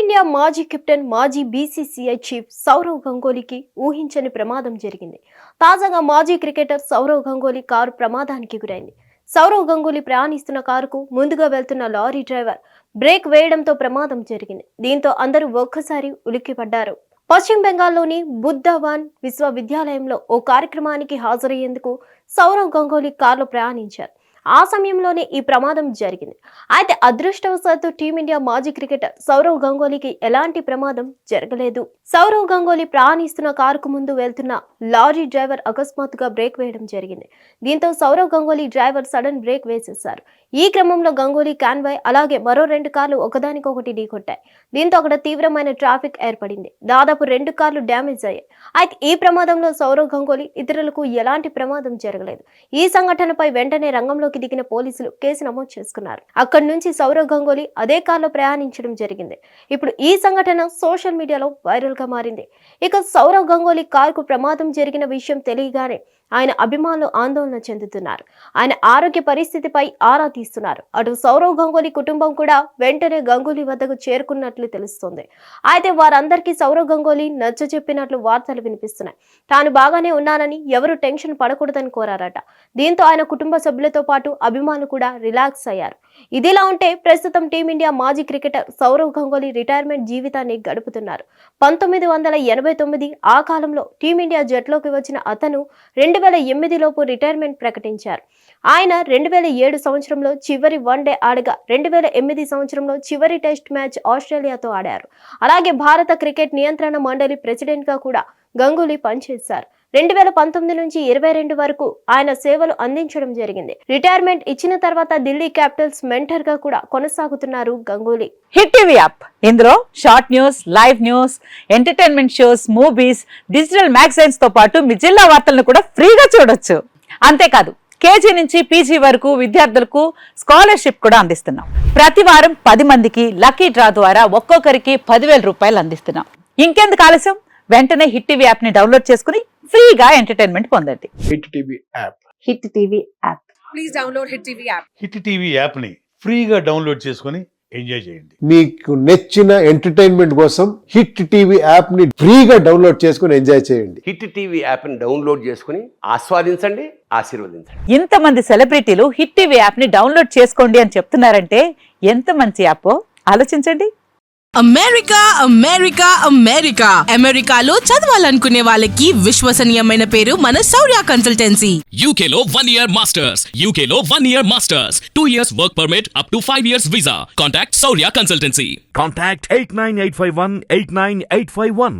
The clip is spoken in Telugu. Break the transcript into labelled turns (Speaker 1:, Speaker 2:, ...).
Speaker 1: టీమిండియా మాజీ కెప్టెన్ మాజీ బీసీసీఐ చీఫ్ సౌరవ్ గంగూలీకి ఊహించని ప్రమాదం జరిగింది. తాజాగా మాజీ క్రికెటర్ సౌరవ్ గంగూలీ కారు ప్రమాదానికి గురైంది. సౌరవ్ గంగూలీ ప్రయాణిస్తున్న కారుకు ముందుగా వెళ్తున్న లారీ డ్రైవర్ బ్రేక్ వేయడంతో ప్రమాదం జరిగింది. దీంతో అందరూ ఒక్కసారి ఉలిక్కిపడ్డారు. పశ్చిమ బెంగాల్లోని బుద్ధవాన్ విశ్వవిద్యాలయంలో ఓ కార్యక్రమానికి హాజరయ్యేందుకు సౌరవ్ గంగూలీ కారులో ప్రయాణించారు. ఆ సమయంలోనే ఈ ప్రమాదం జరిగింది. అయితే అదృష్టవశాత్తు టీమిండియా మాజీ క్రికెటర్ సౌరవ్ గంగూలీకి ఎలాంటి ప్రమాదం జరగలేదు. సౌరవ్ గంగూలీ ప్రయాణిస్తున్న కారుకు ముందు వెళ్తున్న లారీ డ్రైవర్ అకస్మాత్తుగా బ్రేక్ వేయడం జరిగింది. దీంతో Sourav Ganguly driver sudden brake వేసేశారు. ఈ క్రమంలో గంగూలీ కాన్వాయ్ అలాగే మరో 2 కార్లు ఒకదానికొకటి ఢీకొట్టాయి. దీంతో అక్కడ తీవ్రమైన ట్రాఫిక్ ఏర్పడింది. దాదాపు 2 కార్లు డ్యామేజ్ అయ్యాయి. అయితే ఈ ప్రమాదంలో సౌరవ్ గంగూలీ ఇతరులకు ఎలాంటి ప్రమాదం జరగలేదు. ఈ సంఘటనపై వెంటనే రంగంలో దిగిన పోలీసులు కేసు నమోదు చేసుకున్నారు. అక్కడి నుంచి సౌరవ్ గంగూలీ అదే కారులో ప్రయాణించడం జరిగింది. ఇప్పుడు ఈ సంఘటన సోషల్ మీడియాలో వైరల్ గా మారింది. ఇక సౌరవ్ గంగూలీ కారుకు ప్రమాదం జరిగిన విషయం తెలియగానే ఆయన అభిమానులు ఆందోళన చెందుతున్నారు. ఆయన ఆరోగ్య పరిస్థితిపై ఆరా తీస్తున్నారు. అటు సౌరవ్ గంగూలీ కుటుంబం కూడా వెంటనే గంగూలీ వద్దకు చేరుకున్నట్లు తెలుస్తోంది. అయితే వారందరికీ సౌరవ్ గంగూలీ నచ్చజెప్పినట్లు వార్తలు వినిపిస్తున్నాయి. తాను బాగానే ఉన్నానని, ఎవరు టెన్షన్ పడకూడదని కోరారట. దీంతో ఆయన కుటుంబ సభ్యులతో పాటు అభిమానులు కూడా రిలాక్స్ అయ్యారు. ఇదిలా ఉంటే ప్రస్తుతం టీమిండియా మాజీ క్రికెటర్ సౌరవ్ గంగూలీ రిటైర్మెంట్ జీవితాన్ని గడుపుతున్నారు. 1989 ఆ కాలంలో టీమిండియా జట్లోకి వచ్చిన అతను 2008 లోపు రిటైర్మెంట్ ప్రకటించారు. ఆయన 2007 సంవత్సరంలో చివరి వన్డే ఆడగా 2008 సంవత్సరంలో చివరి టెస్ట్ మ్యాచ్ ఆస్ట్రేలియాతో ఆడారు. అలాగే భారత క్రికెట్ నియంత్రణ మండలి ప్రెసిడెంట్ గా కూడా గంగూలీ పనిచేశారు. 2019 నుంచి 22 వరకు ఆయన సేవలు అందించడం జరిగింది. రిటైర్మెంట్ ఇచ్చిన తర్వాత ఢిల్లీ క్యాపిటల్స్ మెంటర్ గా కూడా కొనసాగుతున్నారు గంగూలీ.
Speaker 2: హిట్ టీవీ యాప్, ఇందులో short news, live news, entertainment shows, movies, digital magazines తో పాటు మీ జిల్లా వార్తలను కూడా ఫ్రీగా చూడొచ్చు. అంతేకాదు కేజీ నుంచి పీజీ వరకు విద్యార్థులకు స్కాలర్షిప్ కూడా అందిస్తున్నాం. ప్రతి వారం 10 మందికి లక్కీ డ్రా ద్వారా ఒక్కొక్కరికి 10,000 రూపాయలు అందిస్తున్నాం. ఇంకెందుకు ఆలస్యం, వెంటనే హిట్ టీవీ యాప్ ని డౌన్లోడ్ చేసుకుని ఫ్రీగా ఎంటర్టైన్మెంట్ పొందండి.
Speaker 3: Hit TV app.
Speaker 2: Hit TV app.
Speaker 4: Please download hit TV app.
Speaker 3: Hit TV app ని ఫ్రీగా డౌన్లోడ్ చేసుకొని ఎంజాయ్ చేయండి.
Speaker 5: మీకు నచ్చిన ఎంటర్టైన్మెంట్ కోసం హిట్ టీవీ యాప్ ని ఫ్రీగా డౌన్లోడ్ చేసుకొని ఎంజాయ్ చేయండి.
Speaker 6: హిట్ టీవీ యాప్ ని డౌన్లోడ్ చేసుకుని ఆస్వాదించండి, ఆశీర్వదించండి.
Speaker 2: ఇంతమంది సెలబ్రిటీలు హిట్ టీవీ యాప్ ని డౌన్లోడ్ చేసుకోండి అని చెప్తున్నారంటే ఎంత మంచి యాప్ ఆలోచించండి.
Speaker 4: అమెరికా అమెరికా అమెరికా అమెరికాలో చదవాలనుకునే వాళ్ళకి విశ్వసనీయమైన పేరు మన శౌర్య కన్సల్టెన్సీ.
Speaker 7: UK లో 1 year masters. UK లో 1 year masters. 2 years work permit up to 5 years visa. Contact Saurya Consultancy.
Speaker 8: Contact 89851 89851.